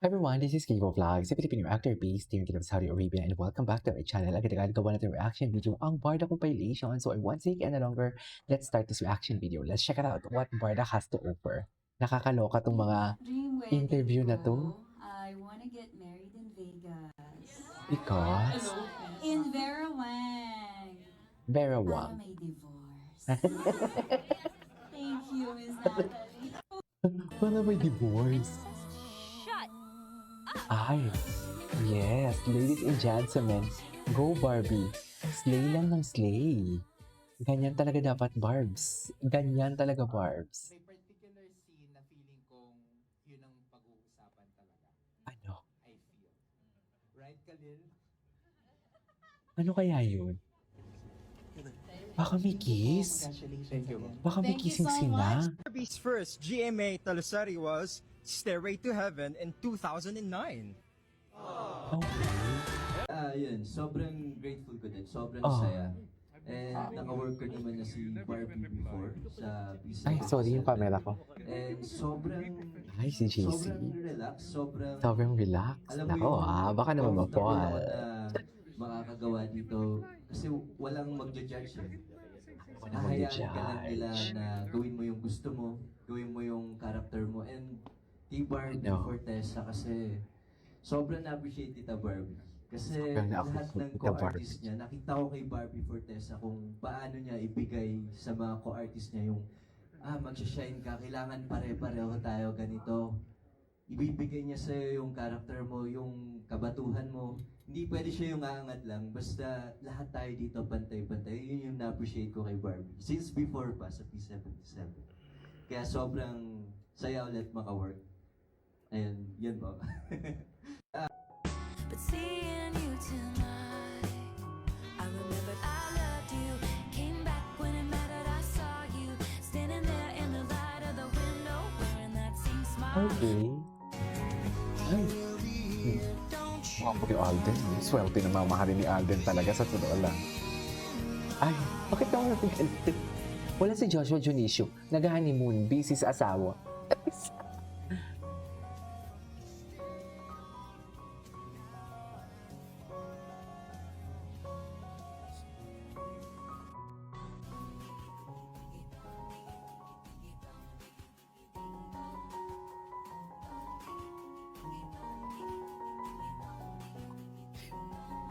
Hi everyone, this is Kivo Vlogs, a Filipino actor based here in Saudi Arabia, and welcome back to my channel. Agad gawa natin reaction video ang Barda compilation. So I won't take any longer. Let's start this reaction video. Let's check it out what Barda has to offer. Nakakaloka tong mga interview na to. I wanna get married in Vegas. Because In Vera Wang. Vera Para Wang. may divorce. Thank you, Miss Natalie. Para may divorce. Shut. Ay, yes, ladies and gentlemen, go Barbie. Slay lang ng slay. Ganyan talaga dapat, Barbs. Ganyan talaga, Barbs. May particular scene na feeling kong yun ang pag-uusapan talaga. Ano? I feel. Right, Khalil? Ano kaya yun? Baka may kiss? Thank you. Baka may Thank you kissing so scene na? Barbie's first GMA teleserye was Stairway to Heaven in 2009. Yun, sobrang grateful ko din, sobrang Oh. saya. And naka-work ko naman na si Barbie before sa P7. Ay, sorry yung camera ko. And sobrang Ay, si JC. relax, Sobrang relax. alam mo Ako baka naman comfortable ako mapol. na makakagawa dito kasi walang magja-judge eh. Walang Hahayaan ka lang nila magja-judge. na gawin mo yung gusto mo, gawin mo yung character mo, and kay Barbie I know. Fortesa kasi sobrang na-appreciate kita Barbie. Kasi Sobrang lahat na-appreciate ng kita, co-artist Barbie. niya, nakita ko kay Barbie Fortesa kung paano niya ibigay sa mga co-artist niya yung magsha-shine ka, kailangan pare-pareho tayo ganito. Ibibigay niya sa'yo yung character mo, yung kabatuhan mo. Hindi pwede siya yung aangat lang. Basta lahat tayo dito pantay-pantay. Yun yung na-appreciate ko kay Barbie. Since before pa sa P77. Kaya sobrang saya ulit maka-work. Ayun, yun po. But seeing you tonight, I remembered I loved you. Came back when it mattered, I saw you standing there in the light of the window, wearing that same smile. Okay. Ay. Wapag yung Alden. Swerte na mamahalin ni Alden talaga sa totoo lang. Ay, bakit naman natin ganito? Wala si Joshua Junicio. Nag-honeymoon, busy sa asawa.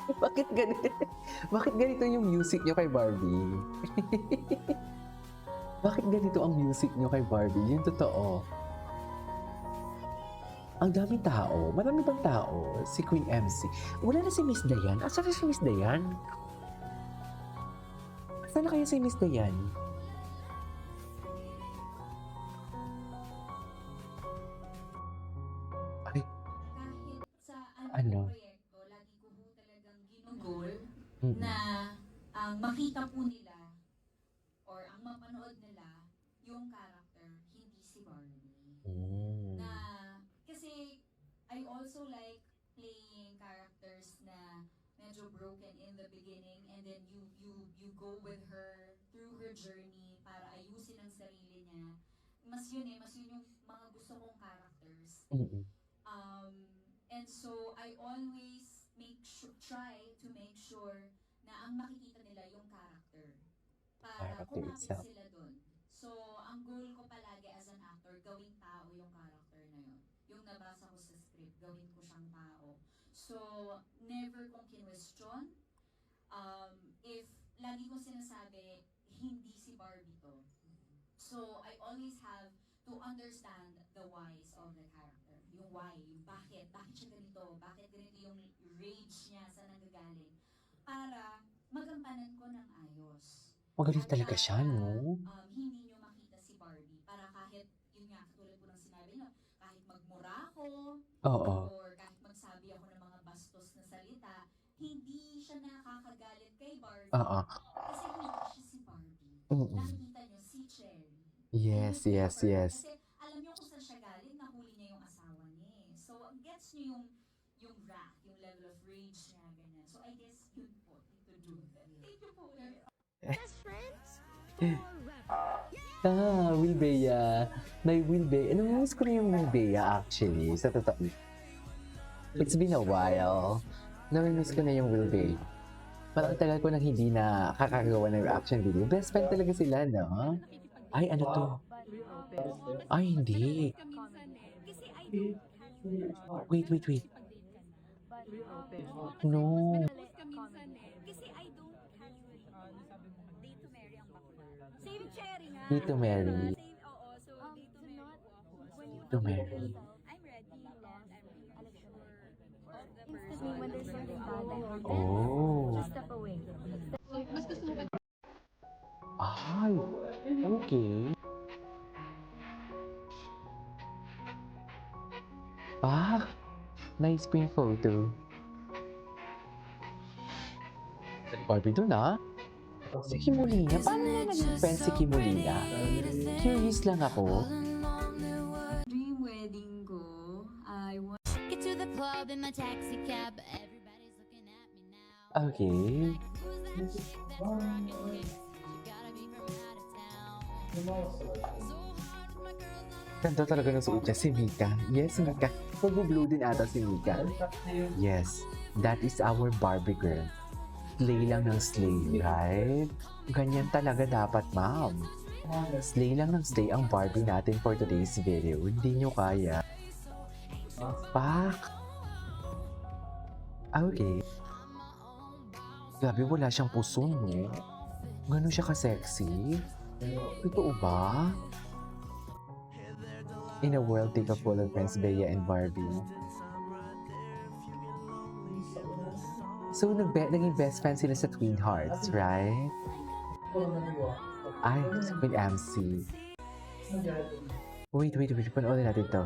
Bakit ganito? Bakit ganito yung music nyo kay Barbie? Bakit ganito ang music nyo kay Barbie? Yung totoo. Ang daming tao. Marami bang tao? Si Queen MC. Wala na si Miss Dayan. Asan na si Miss Dayan? Asan na kaya si Miss Dayan? Ay, Kahit sa Ano? proyekto, lagi ko po talagang ginugol Mm-mm. na ang makita po nila or ang mapanood nila yung character, hindi si Barbie. Oh. Na kasi I also like playing characters na medyo broken in the beginning and then you go with her through her journey para ayusin ang sarili niya. Mas yun yung mga gusto kong characters. Mm-mm. And so I always try to make sure na ang makikita nila yung character para Character kumapit itself. sila dun. So, ang goal ko palagi as an actor, gawing tao yung character na yun. Yung nabasa ko sa script, gawin ko siyang tao. So, never kong kinwestiyon. If lagi ko sinasabi, hindi si Barbie to. So, I always have to understand the whys of the character. Yung why, yung bakit siya ganito, bakit ganito yung rage niya, saan nanggagaling. Para magampanan ko ng ayos. Magaling At talaga siya, no? Hindi nyo makita si Barbie. Para kahit, yun nga, katulad po ng sinabi nyo, kahit magmura ako, Oo. or kahit magsabi ako ng mga bastos na salita, hindi siya nakakagalit kay Barbie. Oo. Kasi hindi siya si Barbie. Mm-mm. Nakikita nyo, si Cherry. Yes, Hindi yes, siya yes. Kasi alam nyo kung saan siya galing, nahuli niya yung asawa niya. So, gets nyo yung wrath, yung level of rage niya, ganyan. So, I guess yun po, to do. Thank you po. Best friends? Wilbea. May Wilbea. Ano, miss ko na yung Wilbea actually. Sa totoo. It's been a while. Namimiss ko na yung Will Bay. Parang tagal ko nang hindi na kakagawa ng reaction video. Best friend talaga sila, no? Ay, ano to? Ay, hindi. Wait. No. Kasi I don't casually date to marry ang bakla. Same cherry nga. Date to marry. Same, oo. So, date to marry po ako. When you To marry. I'm ready and I'm really sure of the person. When there's something bad that happens, Oh. just step away. Ay, okay. Ah, nice print photo. Barbie dun ah. Si Kimolina, paano na naging friend si Kimolina? Curious lang ako. Dream wedding ko, I want Get to the club in my taxi cab, but everybody's looking at me now. Okay. Who's that chick that's rockin' hips? She gotta be from out of town. So hard with my girls on her. Ganda talaga ng suot niya, si Mika. Yes, Mika. Mag-blue din ata si Mika. Yes, that is our Barbie girl. Slay lang ng slay, right? Ganyan talaga dapat, ma'am. Slay lang ng slay ang Barbie natin for today's video. Hindi nyo kaya. Pak! Okay. Grabe, wala siyang puso, no? Ganun siya ka-sexy? Totoo ba? In a world take full of friends, Bea and Barbie. So, naging best friends sila sa Twin Hearts, right? Ay, with MC. Wait. Panoorin natin to.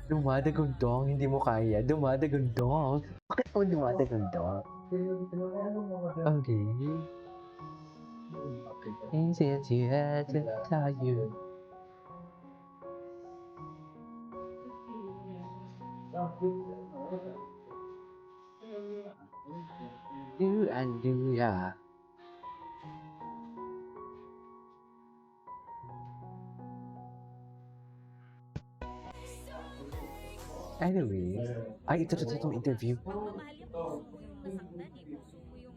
Dumadagundong, hindi mo kaya. Dumadagundong. Bakit mo dumadagundong? Okay. And since you had to tell you. Do and do, yeah. Anyway, ay, ito interview. Pagmamahal yung puso mo yung nasaktan eh. Puso mo yung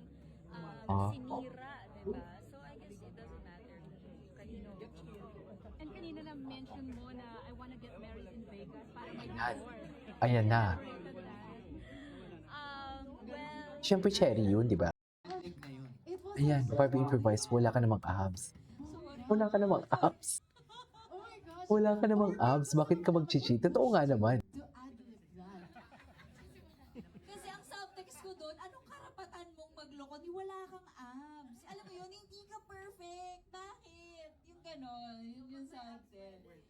Ah. sinira, diba? So I guess it doesn't matter kung kanino. And kanina na mention mo na I wanna get married in Vegas para may Ayan. resort. Ayan na. Well, Siyempre, cherry yun, di ba? Click na yun. Ayan, Barbie improvise, wala ka namang abs. Wala ka namang abs. Wala ka namang abs, bakit ka mag-cheat? Totoo nga naman. to add with that. Kasi ang subtext ko doon, anong karapatan mong magloko ni wala kang abs? Alam mo yun, hindi ka perfect. Bakit? Yung ganon, yun yung subtext.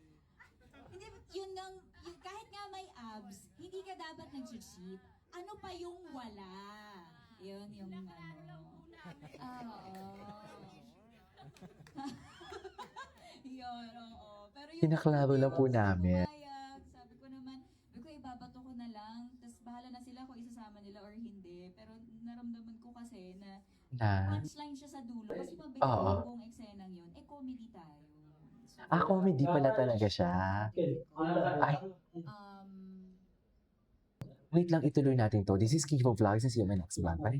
Hindi, yun lang, yun, kahit nga may abs, hindi ka dapat nag-cheat. Ano pa yung wala? Yun yung ano. Oo. Yun, oo. Pero yung Pinaklaro lang po namin. pumayag, sabi ko naman, ibabato ko na lang, tapos bahala na sila kung isasama nila or hindi. Pero naramdaman ko kasi na Na, punchline siya sa dulo. Kasi mabigat Oo. yung buong eksenang yun. Comedy tayo. So, comedy pala talaga siya. Ay, um, wait lang, ituloy natin to. This is Kivo Vlogs and see you in my next vlog. Bye!